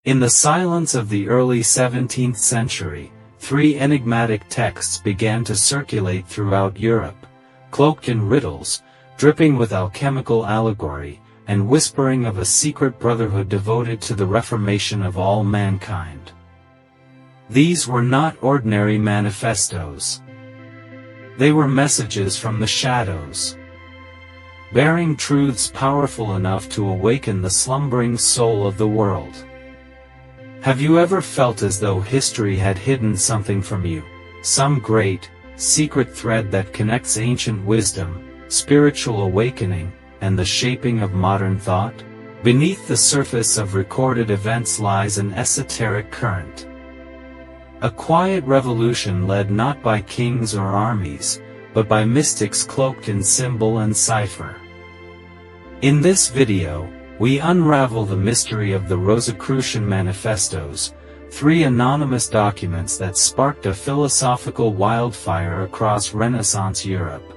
In the silence of the early 17th century, three enigmatic texts began to circulate throughout Europe, cloaked in riddles, dripping with alchemical allegory, and whispering of a secret brotherhood devoted to the reformation of all mankind. These were not ordinary manifestos. They were messages from the shadows, bearing truths powerful enough to awaken the slumbering soul of the world. Have you ever felt as though history had hidden something from you, some great, secret thread that connects ancient wisdom, spiritual awakening, and the shaping of modern thought? Beneath the surface of recorded events lies an esoteric current. A quiet revolution led not by kings or armies, but by mystics cloaked in symbol and cipher. In this video, we unravel the mystery of the Rosicrucian Manifestos, three anonymous documents that sparked a philosophical wildfire across Renaissance Europe.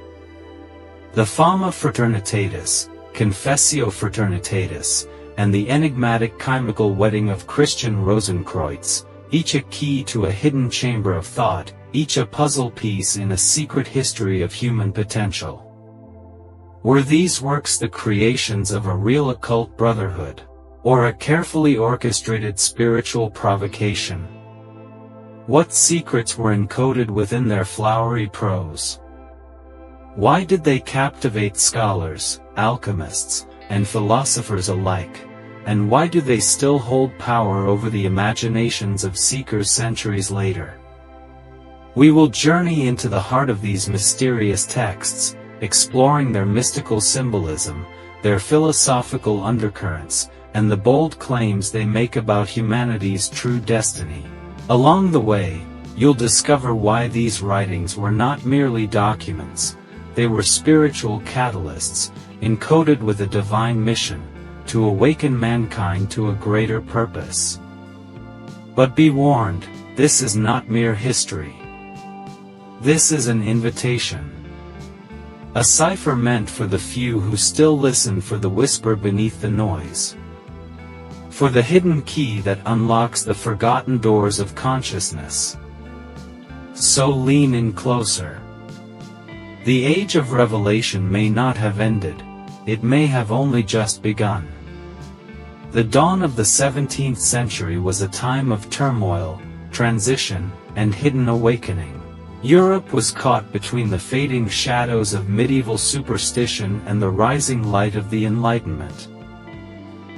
The Fama Fraternitatis, Confessio Fraternitatis, and the enigmatic chemical wedding of Christian Rosenkreuz, each a key to a hidden chamber of thought, each a puzzle piece in a secret history of human potential. Were these works the creations of a real occult brotherhood, or a carefully orchestrated spiritual provocation? What secrets were encoded within their flowery prose? Why did they captivate scholars, alchemists, and philosophers alike? And why do they still hold power over the imaginations of seekers centuries later? We will journey into the heart of these mysterious texts, exploring their mystical symbolism, their philosophical undercurrents, and the bold claims they make about humanity's true destiny. Along the way, you'll discover why these writings were not merely documents. They were spiritual catalysts, encoded with a divine mission, to awaken mankind to a greater purpose. But be warned, this is not mere history. This is an invitation. A cipher meant for the few who still listen for the whisper beneath the noise. For the hidden key that unlocks the forgotten doors of consciousness. So lean in closer. The age of revelation may not have ended, it may have only just begun. The dawn of the 17th century was a time of turmoil, transition, and hidden awakening. Europe was caught between the fading shadows of medieval superstition and the rising light of the Enlightenment.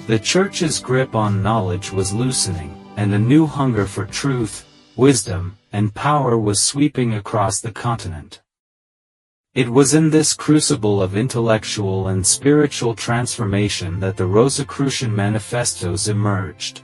The Church's grip on knowledge was loosening, and a new hunger for truth, wisdom, and power was sweeping across the continent. It was in this crucible of intellectual and spiritual transformation that the Rosicrucian Manifestos emerged.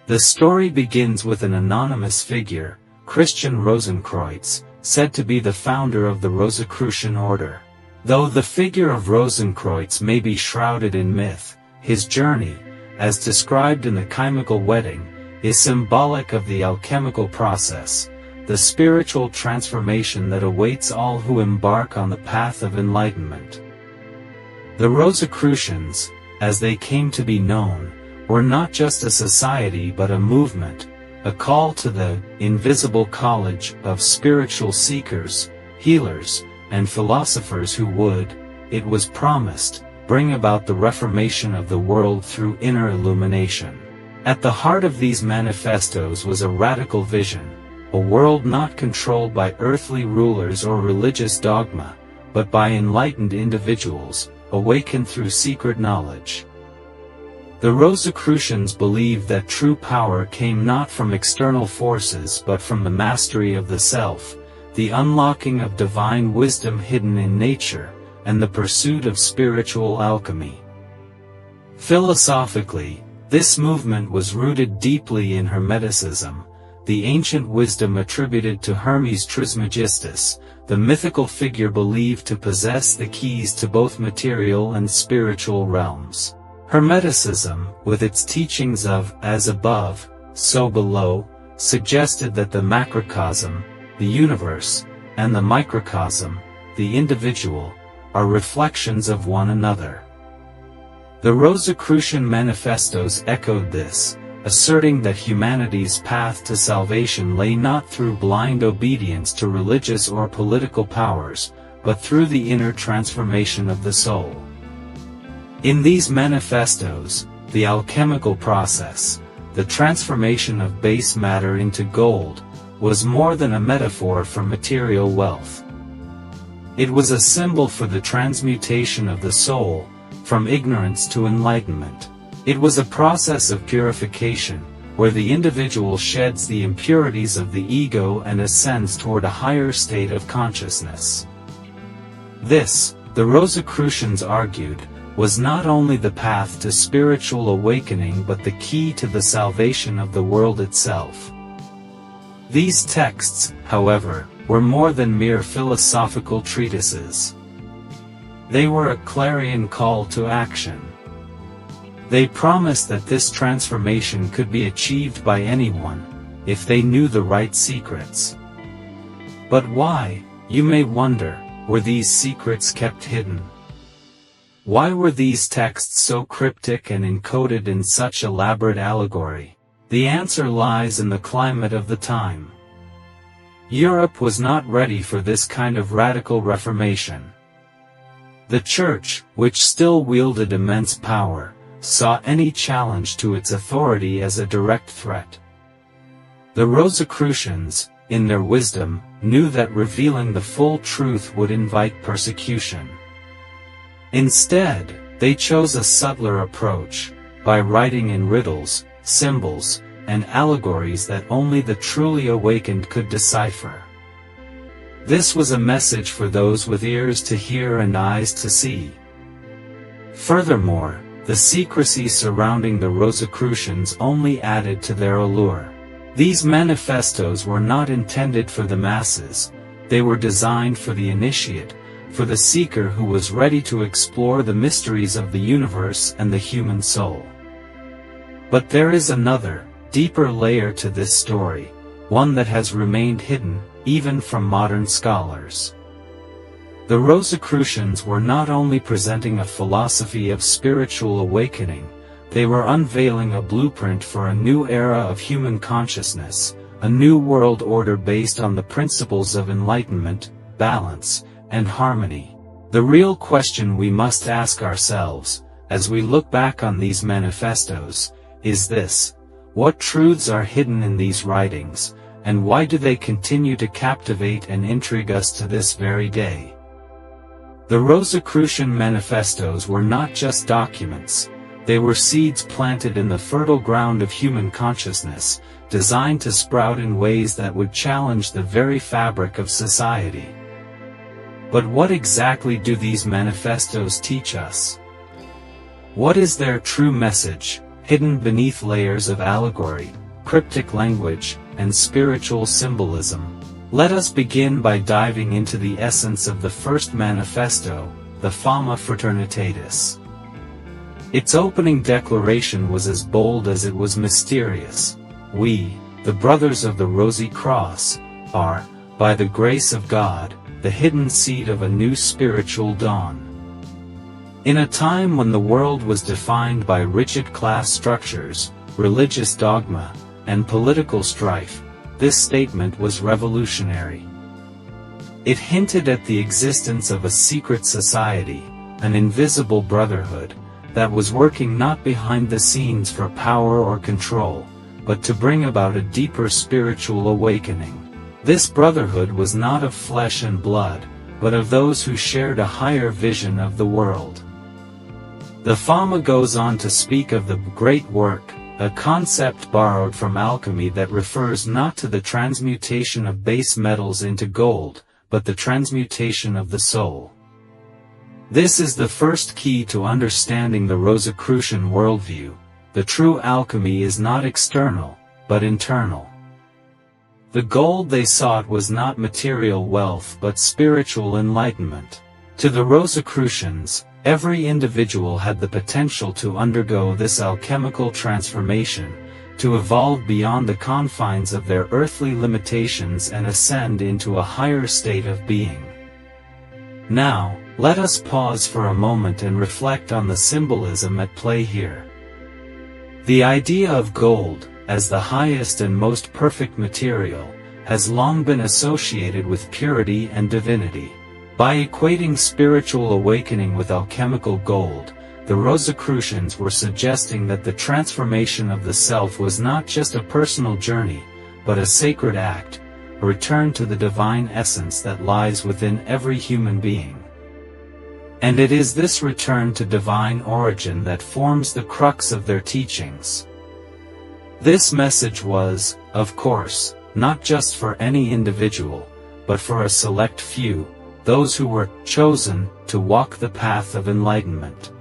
The story begins with an anonymous figure, Christian Rosenkreuz, said to be the founder of the Rosicrucian order. Though the figure of Rosenkreuz may be shrouded in myth, his journey, as described in the chemical wedding, is symbolic of the alchemical process, the spiritual transformation that awaits all who embark on the path of enlightenment. The Rosicrucians, as they came to be known, were not just a society but a movement, a call to the invisible college of spiritual seekers, healers, and philosophers who would, it was promised, bring about the reformation of the world through inner illumination. At the heart of these manifestos was a radical vision, a world not controlled by earthly rulers or religious dogma, but by enlightened individuals, awakened through secret knowledge. The Rosicrucians believed that true power came not from external forces but from the mastery of the self, the unlocking of divine wisdom hidden in nature, and the pursuit of spiritual alchemy. Philosophically, this movement was rooted deeply in Hermeticism, the ancient wisdom attributed to Hermes Trismegistus, the mythical figure believed to possess the keys to both material and spiritual realms. Hermeticism, with its teachings of as above, so below, suggested that the macrocosm, the universe, and the microcosm, the individual, are reflections of one another. The Rosicrucian Manifestos echoed this, asserting that humanity's path to salvation lay not through blind obedience to religious or political powers, but through the inner transformation of the soul. In these manifestos, the alchemical process, the transformation of base matter into gold, was more than a metaphor for material wealth. It was a symbol for the transmutation of the soul, from ignorance to enlightenment. It was a process of purification, where the individual sheds the impurities of the ego and ascends toward a higher state of consciousness. This, the Rosicrucians argued, was not only the path to spiritual awakening but the key to the salvation of the world itself. These texts, however, were more than mere philosophical treatises. They were a clarion call to action. They promised that this transformation could be achieved by anyone, if they knew the right secrets. But why, you may wonder, were these secrets kept hidden? Why were these texts so cryptic and encoded in such elaborate allegory? The answer lies in the climate of the time. Europe was not ready for this kind of radical reformation. The Church, which still wielded immense power, saw any challenge to its authority as a direct threat. The Rosicrucians, in their wisdom, knew that revealing the full truth would invite persecution. Instead, they chose a subtler approach, by writing in riddles, symbols, and allegories that only the truly awakened could decipher. This was a message for those with ears to hear and eyes to see. Furthermore, the secrecy surrounding the Rosicrucians only added to their allure. These manifestos were not intended for the masses, they were designed for the initiate, for the seeker who was ready to explore the mysteries of the universe and the human soul. But there is another, deeper layer to this story, one that has remained hidden, even from modern scholars. The Rosicrucians were not only presenting a philosophy of spiritual awakening, they were unveiling a blueprint for a new era of human consciousness, a new world order based on the principles of enlightenment, balance, and harmony. The real question we must ask ourselves, as we look back on these manifestos, is this: what truths are hidden in these writings, and why do they continue to captivate and intrigue us to this very day? The Rosicrucian Manifestos were not just documents, they were seeds planted in the fertile ground of human consciousness, designed to sprout in ways that would challenge the very fabric of society. But what exactly do these manifestos teach us? What is their true message, hidden beneath layers of allegory, cryptic language, and spiritual symbolism? Let us begin by diving into the essence of the first manifesto, the Fama Fraternitatis. Its opening declaration was as bold as it was mysterious. We, the brothers of the Rosy Cross, are, by the grace of God, the hidden seed of a new spiritual dawn. In a time when the world was defined by rigid class structures, religious dogma, and political strife, this statement was revolutionary. It hinted at the existence of a secret society, an invisible brotherhood, that was working not behind the scenes for power or control, but to bring about a deeper spiritual awakening. This brotherhood was not of flesh and blood, but of those who shared a higher vision of the world. The Fama goes on to speak of the great work, a concept borrowed from alchemy that refers not to the transmutation of base metals into gold, but the transmutation of the soul. This is the first key to understanding the Rosicrucian worldview. The true alchemy is not external, but internal. The gold they sought was not material wealth but spiritual enlightenment. To the Rosicrucians, every individual had the potential to undergo this alchemical transformation, to evolve beyond the confines of their earthly limitations and ascend into a higher state of being. Now, let us pause for a moment and reflect on the symbolism at play here. The idea of gold, as the highest and most perfect material, has long been associated with purity and divinity. By equating spiritual awakening with alchemical gold, the Rosicrucians were suggesting that the transformation of the self was not just a personal journey, but a sacred act, a return to the divine essence that lies within every human being. And it is this return to divine origin that forms the crux of their teachings. This message was, of course, not just for any individual, but for a select few, those who were chosen to walk the path of enlightenment.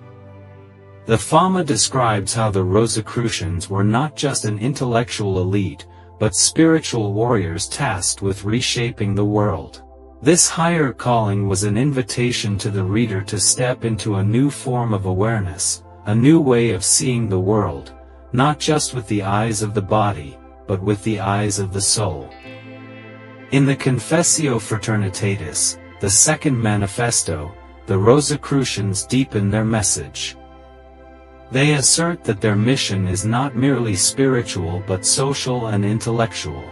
The Fama describes how the Rosicrucians were not just an intellectual elite, but spiritual warriors tasked with reshaping the world. This higher calling was an invitation to the reader to step into a new form of awareness, a new way of seeing the world, not just with the eyes of the body, but with the eyes of the soul. In the Confessio Fraternitatis, the second manifesto, the Rosicrucians deepen their message. They assert that their mission is not merely spiritual but social and intellectual.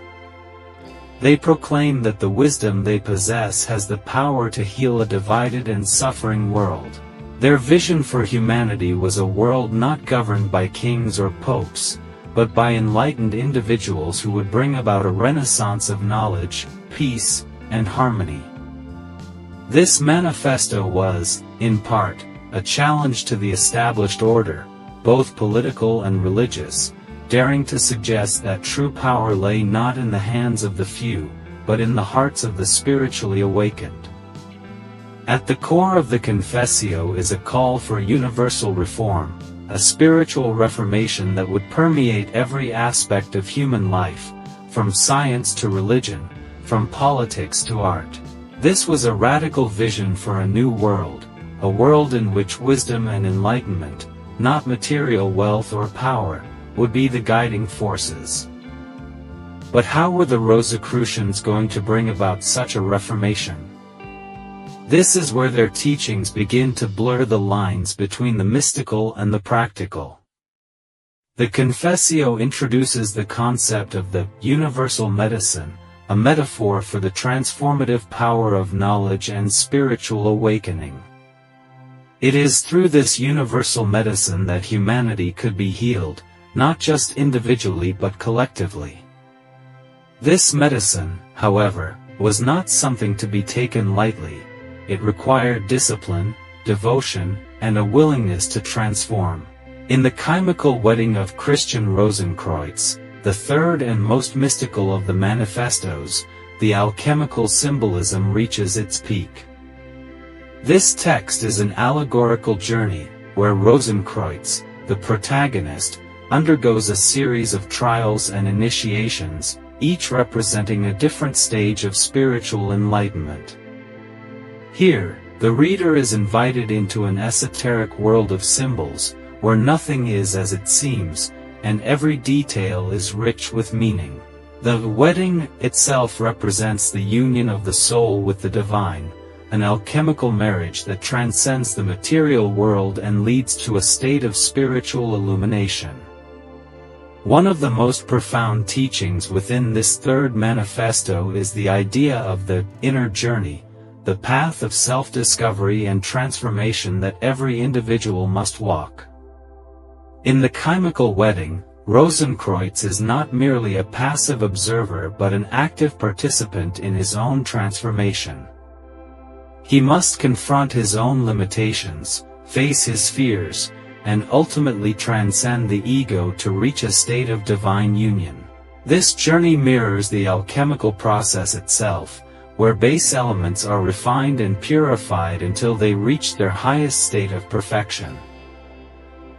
They proclaim that the wisdom they possess has the power to heal a divided and suffering world. Their vision for humanity was a world not governed by kings or popes, but by enlightened individuals who would bring about a renaissance of knowledge, peace, and harmony. This manifesto was, in part, a challenge to the established order, both political and religious, daring to suggest that true power lay not in the hands of the few, but in the hearts of the spiritually awakened. At the core of the Confessio is a call for universal reform, a spiritual reformation that would permeate every aspect of human life, from science to religion, from politics to art. This was a radical vision for a new world, a world in which wisdom and enlightenment, not material wealth or power, would be the guiding forces. But how were the Rosicrucians going to bring about such a reformation? This is where their teachings begin to blur the lines between the mystical and the practical. The Confessio introduces the concept of the universal medicine, a metaphor for the transformative power of knowledge and spiritual awakening. It is through this universal medicine that humanity could be healed, not just individually but collectively. This medicine, however, was not something to be taken lightly. It required discipline, devotion, and a willingness to transform. In the chemical wedding of Christian Rosenkreuz, the third and most mystical of the manifestos, the alchemical symbolism reaches its peak. This text is an allegorical journey, where Rosenkreuz, the protagonist, undergoes a series of trials and initiations, each representing a different stage of spiritual enlightenment. Here, the reader is invited into an esoteric world of symbols, where nothing is as it seems, and every detail is rich with meaning. The wedding itself represents the union of the soul with the divine, an alchemical marriage that transcends the material world and leads to a state of spiritual illumination. One of the most profound teachings within this third manifesto is the idea of the inner journey, the path of self-discovery and transformation that every individual must walk. In the chemical wedding, Rosenkreuz is not merely a passive observer but an active participant in his own transformation. He must confront his own limitations, face his fears, and ultimately transcend the ego to reach a state of divine union. This journey mirrors the alchemical process itself, where base elements are refined and purified until they reach their highest state of perfection.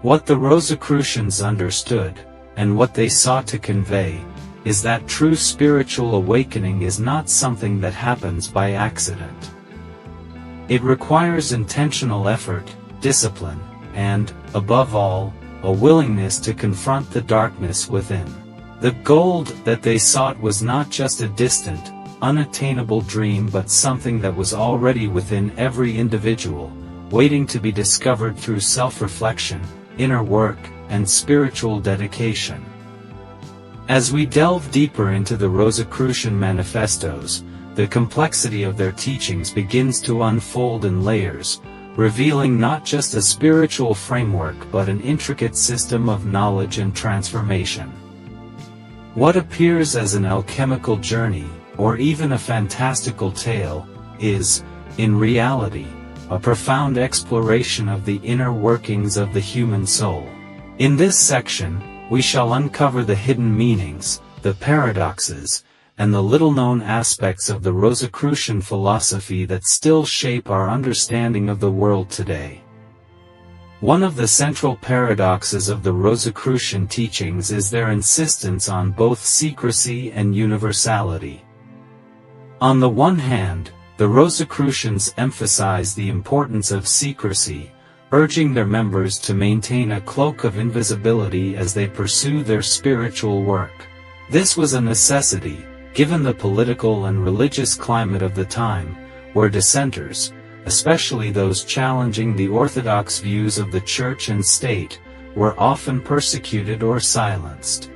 What the Rosicrucians understood, and what they sought to convey, is that true spiritual awakening is not something that happens by accident. It requires intentional effort, discipline, and, above all, a willingness to confront the darkness within. The gold that they sought was not just a distant, unattainable dream but something that was already within every individual, waiting to be discovered through self-reflection, inner work, and spiritual dedication. As we delve deeper into the Rosicrucian Manifestos, the complexity of their teachings begins to unfold in layers, revealing not just a spiritual framework but an intricate system of knowledge and transformation. What appears as an alchemical journey, or even a fantastical tale, is, in reality, a profound exploration of the inner workings of the human soul. In this section, we shall uncover the hidden meanings, the paradoxes, and the little-known aspects of the Rosicrucian philosophy that still shape our understanding of the world today. One of the central paradoxes of the Rosicrucian teachings is their insistence on both secrecy and universality. On the one hand, the Rosicrucians emphasize the importance of secrecy, urging their members to maintain a cloak of invisibility as they pursue their spiritual work. This was a necessity, given the political and religious climate of the time, where dissenters, especially those challenging the orthodox views of the church and state, were often persecuted or silenced.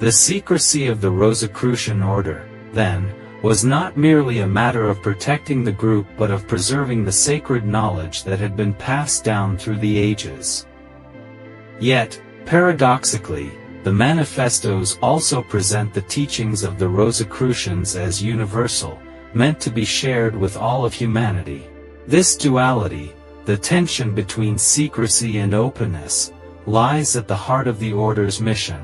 The secrecy of the Rosicrucian order, then, was not merely a matter of protecting the group but of preserving the sacred knowledge that had been passed down through the ages. Yet, paradoxically, the Manifestos also present the teachings of the Rosicrucians as universal, meant to be shared with all of humanity. This duality, the tension between secrecy and openness, lies at the heart of the order's mission.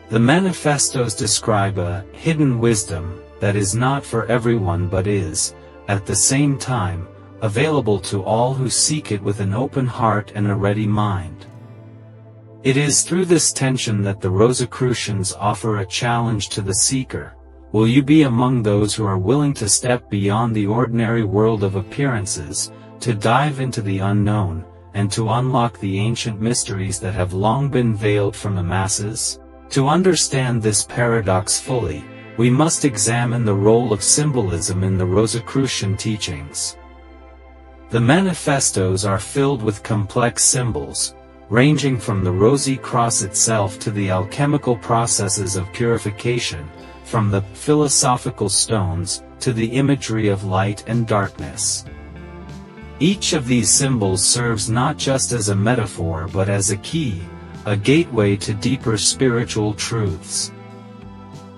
The Manifestos describe a hidden wisdom that is not for everyone but is, at the same time, available to all who seek it with an open heart and a ready mind. It is through this tension that the Rosicrucians offer a challenge to the seeker. Will you be among those who are willing to step beyond the ordinary world of appearances, to dive into the unknown, and to unlock the ancient mysteries that have long been veiled from the masses? To understand this paradox fully, we must examine the role of symbolism in the Rosicrucian teachings. The Manifestos are filled with complex symbols, ranging from the Rosy Cross itself to the alchemical processes of purification, from the philosophical stones to the imagery of light and darkness. Each of these symbols serves not just as a metaphor but as a key, a gateway to deeper spiritual truths.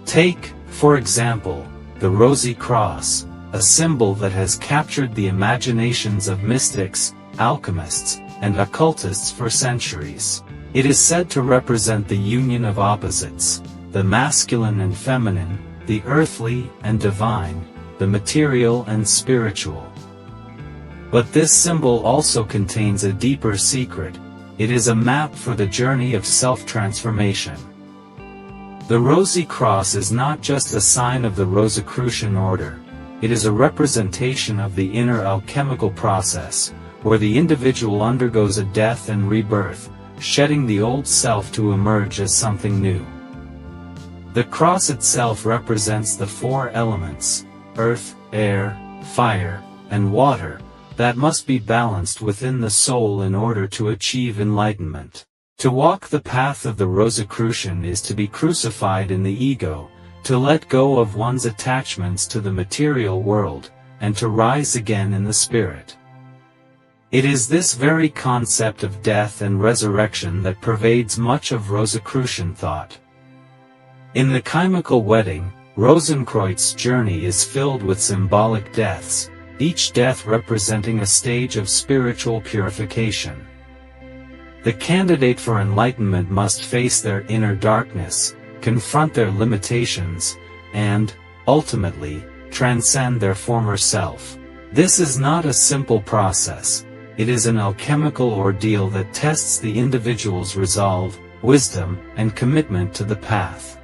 Take, for example, the Rosy Cross, a symbol that has captured the imaginations of mystics, alchemists, and occultists for centuries. It is said to represent the union of opposites, the masculine and feminine, the earthly and divine, the material and spiritual. But this symbol also contains a deeper secret. It is a map for the journey of self-transformation. The Rosy Cross is not just a sign of the Rosicrucian order, it is a representation of the inner alchemical process, where the individual undergoes a death and rebirth, shedding the old self to emerge as something new. The cross itself represents the four elements, earth, air, fire, and water, that must be balanced within the soul in order to achieve enlightenment. To walk the path of the Rosicrucian is to be crucified in the ego, to let go of one's attachments to the material world, and to rise again in the spirit. It is this very concept of death and resurrection that pervades much of Rosicrucian thought. In the chemical wedding, Rosenkreuz's journey is filled with symbolic deaths, each death representing a stage of spiritual purification. The candidate for enlightenment must face their inner darkness, confront their limitations, and, ultimately, transcend their former self. This is not a simple process. It is an alchemical ordeal that tests the individual's resolve, wisdom, and commitment to the path.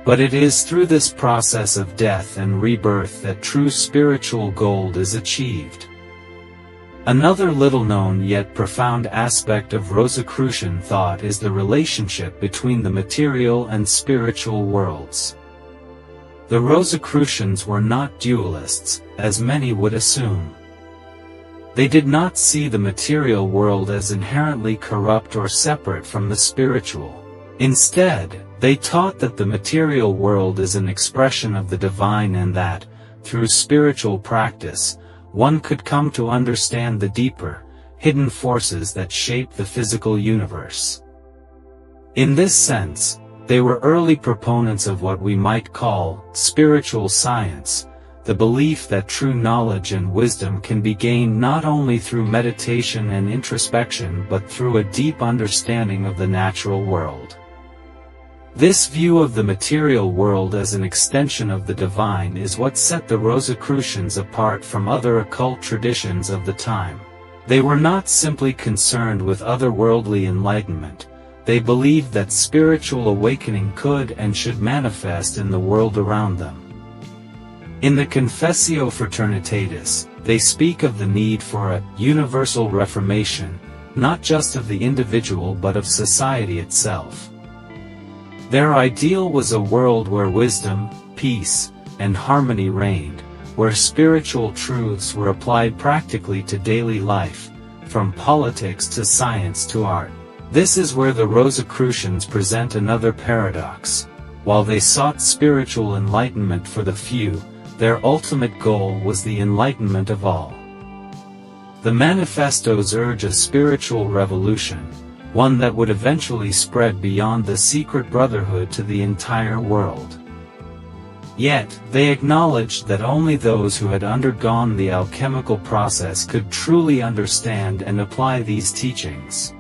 But it is through this process of death and rebirth that true spiritual gold is achieved. Another little-known yet profound aspect of Rosicrucian thought is the relationship between the material and spiritual worlds. The Rosicrucians were not dualists, as many would assume. They did not see the material world as inherently corrupt or separate from the spiritual. Instead, they taught that the material world is an expression of the divine and that, through spiritual practice, one could come to understand the deeper, hidden forces that shape the physical universe. In this sense, they were early proponents of what we might call spiritual science, the belief that true knowledge and wisdom can be gained not only through meditation and introspection but through a deep understanding of the natural world. This view of the material world as an extension of the divine is what set the Rosicrucians apart from other occult traditions of the time. They were not simply concerned with otherworldly enlightenment, they believed that spiritual awakening could and should manifest in the world around them. In the Confessio Fraternitatis, they speak of the need for a universal reformation, not just of the individual but of society itself. Their ideal was a world where wisdom, peace, and harmony reigned, where spiritual truths were applied practically to daily life, from politics to science to art. This is where the Rosicrucians present another paradox. While they sought spiritual enlightenment for the few, their ultimate goal was the enlightenment of all. The Manifestos urge a spiritual revolution, one that would eventually spread beyond the secret brotherhood to the entire world. Yet, they acknowledged that only those who had undergone the alchemical process could truly understand and apply these teachings.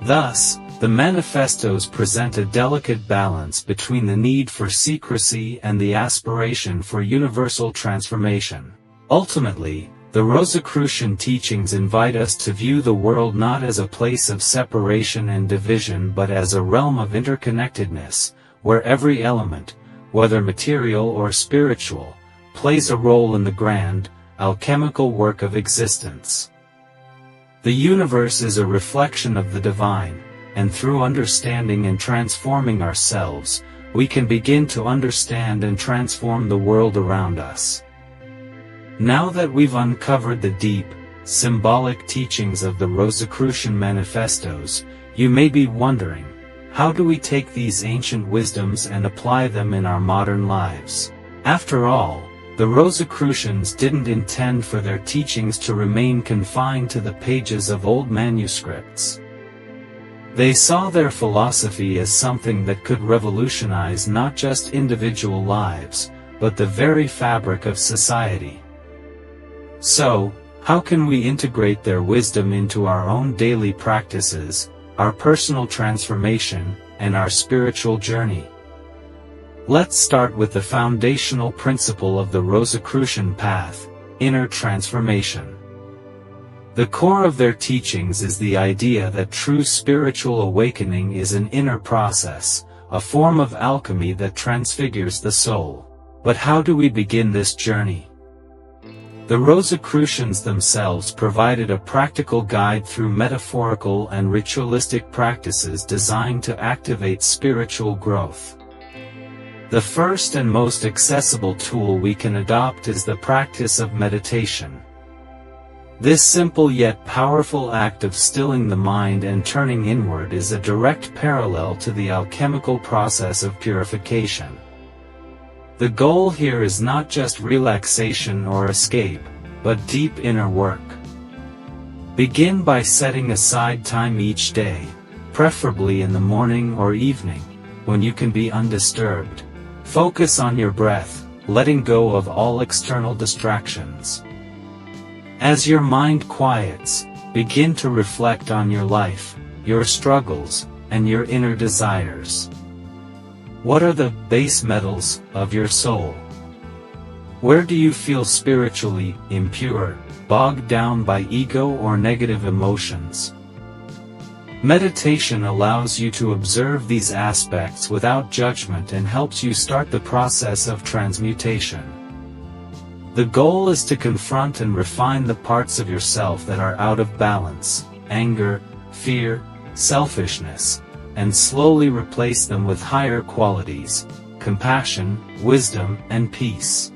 Thus, the Manifestos present a delicate balance between the need for secrecy and the aspiration for universal transformation. Ultimately, the Rosicrucian teachings invite us to view the world not as a place of separation and division but as a realm of interconnectedness, where every element, whether material or spiritual, plays a role in the grand, alchemical work of existence. The universe is a reflection of the divine, and through understanding and transforming ourselves, we can begin to understand and transform the world around us. Now that we've uncovered the deep, symbolic teachings of the Rosicrucian Manifestos, you may be wondering, how do we take these ancient wisdoms and apply them in our modern lives? After all, the Rosicrucians didn't intend for their teachings to remain confined to the pages of old manuscripts. They saw their philosophy as something that could revolutionize not just individual lives, but the very fabric of society. So, how can we integrate their wisdom into our own daily practices, our personal transformation, and our spiritual journey? Let's start with the foundational principle of the Rosicrucian path, inner transformation. The core of their teachings is the idea that true spiritual awakening is an inner process, a form of alchemy that transfigures the soul. But how do we begin this journey? The Rosicrucians themselves provided a practical guide through metaphorical and ritualistic practices designed to activate spiritual growth. The first and most accessible tool we can adopt is the practice of meditation. This simple yet powerful act of stilling the mind and turning inward is a direct parallel to the alchemical process of purification. The goal here is not just relaxation or escape, but deep inner work. Begin by setting aside time each day, preferably in the morning or evening, when you can be undisturbed. Focus on your breath, letting go of all external distractions. As your mind quiets, begin to reflect on your life, your struggles, and your inner desires. What are the base metals of your soul? Where do you feel spiritually impure, bogged down by ego or negative emotions? Meditation allows you to observe these aspects without judgment and helps you start the process of transmutation. The goal is to confront and refine the parts of yourself that are out of balance, anger, fear, selfishness, and slowly replace them with higher qualities, compassion, wisdom, and peace.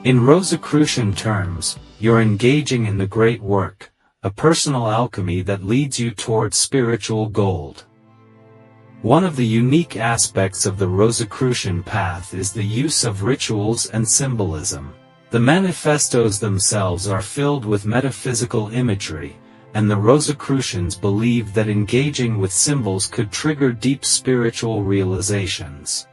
In Rosicrucian terms, you're engaging in the great work, a personal alchemy that leads you towards spiritual gold. One of the unique aspects of the Rosicrucian path is the use of rituals and symbolism. The manifestos themselves are filled with metaphysical imagery, and the Rosicrucians believed that engaging with symbols could trigger deep spiritual realizations.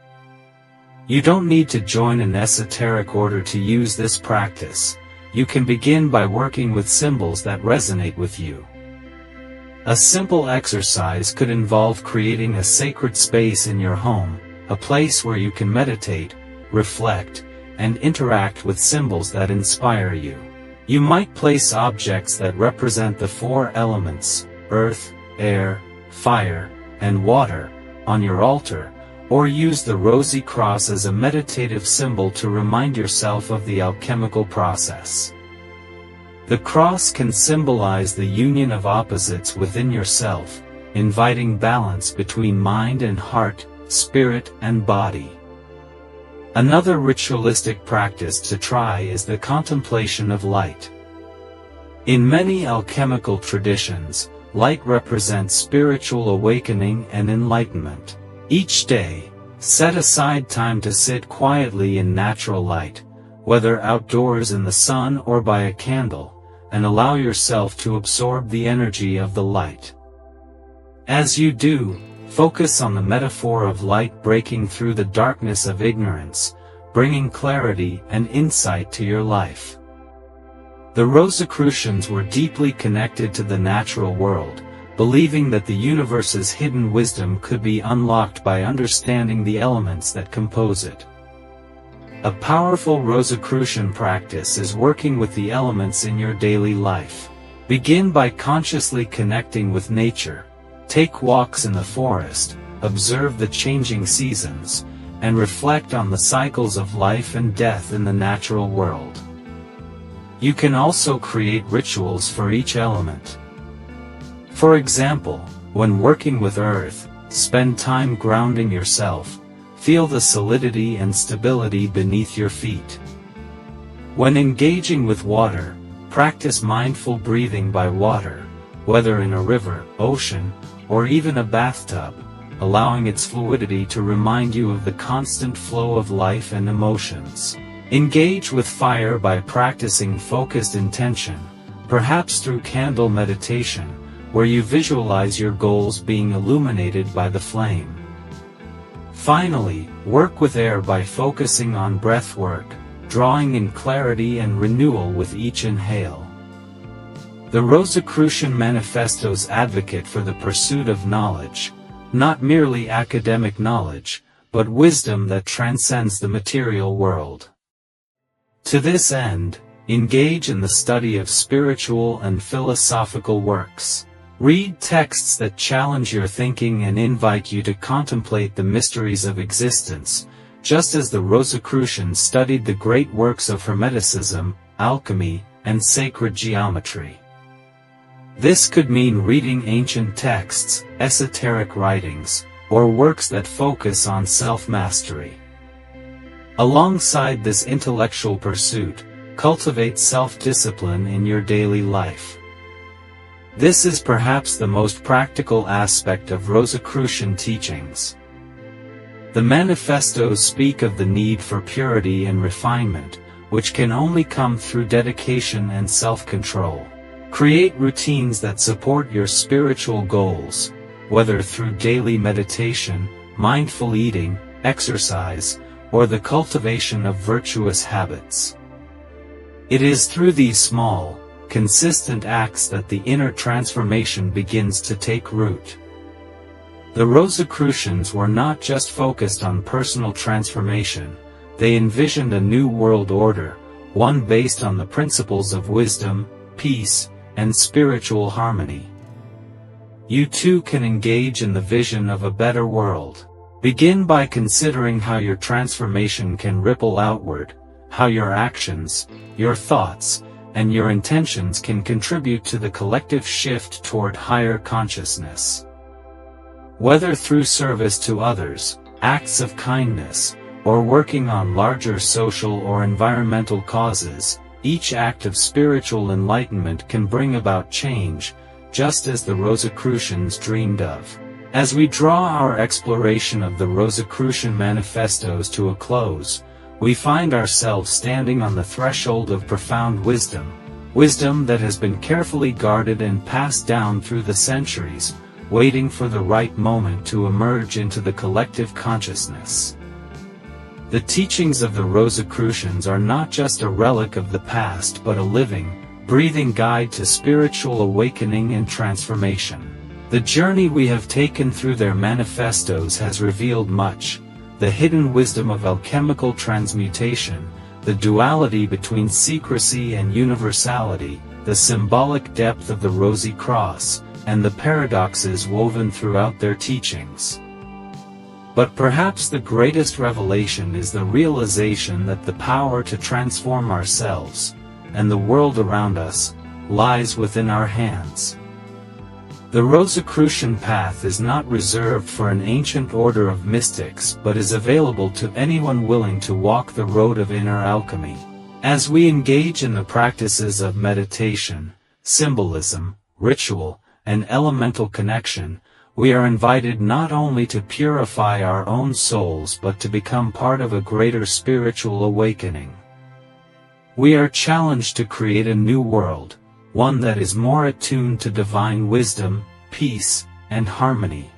You don't need to join an esoteric order to use this practice. You can begin by working with symbols that resonate with you. A simple exercise could involve creating a sacred space in your home, a place where you can meditate, reflect, and interact with symbols that inspire you. You might place objects that represent the four elements, earth, air, fire, and water, on your altar, or use the Rosy Cross as a meditative symbol to remind yourself of the alchemical process. The cross can symbolize the union of opposites within yourself, inviting balance between mind and heart, spirit and body. Another ritualistic practice to try is the contemplation of light. In many alchemical traditions, light represents spiritual awakening and enlightenment. Each day, set aside time to sit quietly in natural light, whether outdoors in the sun or by a candle, and allow yourself to absorb the energy of the light. As you do, focus on the metaphor of light breaking through the darkness of ignorance, bringing clarity and insight to your life. The Rosicrucians were deeply connected to the natural world, believing that the universe's hidden wisdom could be unlocked by understanding the elements that compose it. A powerful Rosicrucian practice is working with the elements in your daily life. Begin by consciously connecting with nature. Take walks in the forest, observe the changing seasons, and reflect on the cycles of life and death in the natural world. You can also create rituals for each element. For example, when working with earth, spend time grounding yourself. Feel the solidity and stability beneath your feet. When engaging with water, practice mindful breathing by water, whether in a river, ocean, or even a bathtub, allowing its fluidity to remind you of the constant flow of life and emotions. Engage with fire by practicing focused intention, perhaps through candle meditation, where you visualize your goals being illuminated by the flame. Finally, work with air by focusing on breath work, drawing in clarity and renewal with each inhale. The Rosicrucian Manifestos advocate for the pursuit of knowledge, not merely academic knowledge, but wisdom that transcends the material world. To this end, engage in the study of spiritual and philosophical works. Read texts that challenge your thinking and invite you to contemplate the mysteries of existence, just as the Rosicrucians studied the great works of Hermeticism, alchemy, and sacred geometry. This could mean reading ancient texts, esoteric writings, or works that focus on self-mastery. Alongside this intellectual pursuit, cultivate self-discipline in your daily life. This is perhaps the most practical aspect of Rosicrucian teachings. The manifestos speak of the need for purity and refinement, which can only come through dedication and self-control. Create routines that support your spiritual goals, whether through daily meditation, mindful eating, exercise, or the cultivation of virtuous habits. It is through these small, consistent acts that the inner transformation begins to take root. The Rosicrucians were not just focused on personal transformation, they envisioned a new world order, one based on the principles of wisdom, peace, and spiritual harmony. You too can engage in the vision of a better world. Begin by considering how your transformation can ripple outward, how your actions, your thoughts, and your intentions can contribute to the collective shift toward higher consciousness. Whether through service to others, acts of kindness, or working on larger social or environmental causes, each act of spiritual enlightenment can bring about change, just as the Rosicrucians dreamed of. As we draw our exploration of the Rosicrucian Manifestos to a close, we find ourselves standing on the threshold of profound wisdom, wisdom that has been carefully guarded and passed down through the centuries, waiting for the right moment to emerge into the collective consciousness. The teachings of the Rosicrucians are not just a relic of the past but a living, breathing guide to spiritual awakening and transformation. The journey we have taken through their manifestos has revealed much: the hidden wisdom of alchemical transmutation, the duality between secrecy and universality, the symbolic depth of the Rosy Cross, and the paradoxes woven throughout their teachings. But perhaps the greatest revelation is the realization that the power to transform ourselves, and the world around us, lies within our hands. The Rosicrucian path is not reserved for an ancient order of mystics but is available to anyone willing to walk the road of inner alchemy. As we engage in the practices of meditation, symbolism, ritual, and elemental connection, we are invited not only to purify our own souls but to become part of a greater spiritual awakening. We are challenged to create a new world, one that is more attuned to divine wisdom, peace, and harmony.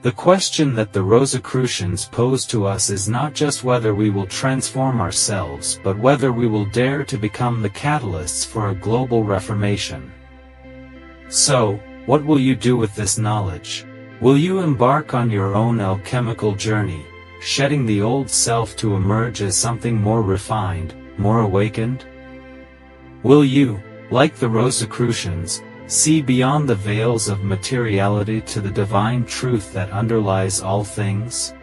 The question that the Rosicrucians pose to us is not just whether we will transform ourselves but whether we will dare to become the catalysts for a global reformation. So, what will you do with this knowledge? Will you embark on your own alchemical journey, shedding the old self to emerge as something more refined, more awakened? Will you, like the Rosicrucians, see beyond the veils of materiality to the divine truth that underlies all things?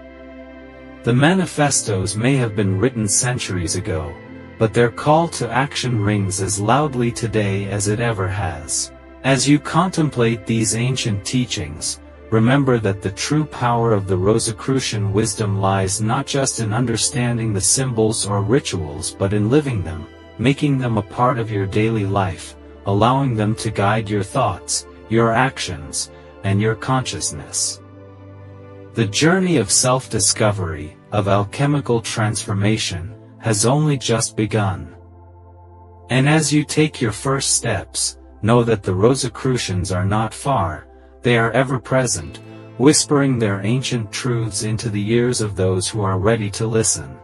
The manifestos may have been written centuries ago, but their call to action rings as loudly today as it ever has. As you contemplate these ancient teachings, remember that the true power of the Rosicrucian wisdom lies not just in understanding the symbols or rituals but in living them, making them a part of your daily life, allowing them to guide your thoughts, your actions, and your consciousness. The journey of self-discovery, of alchemical transformation, has only just begun. And as you take your first steps, know that the Rosicrucians are not far, they are ever present, whispering their ancient truths into the ears of those who are ready to listen.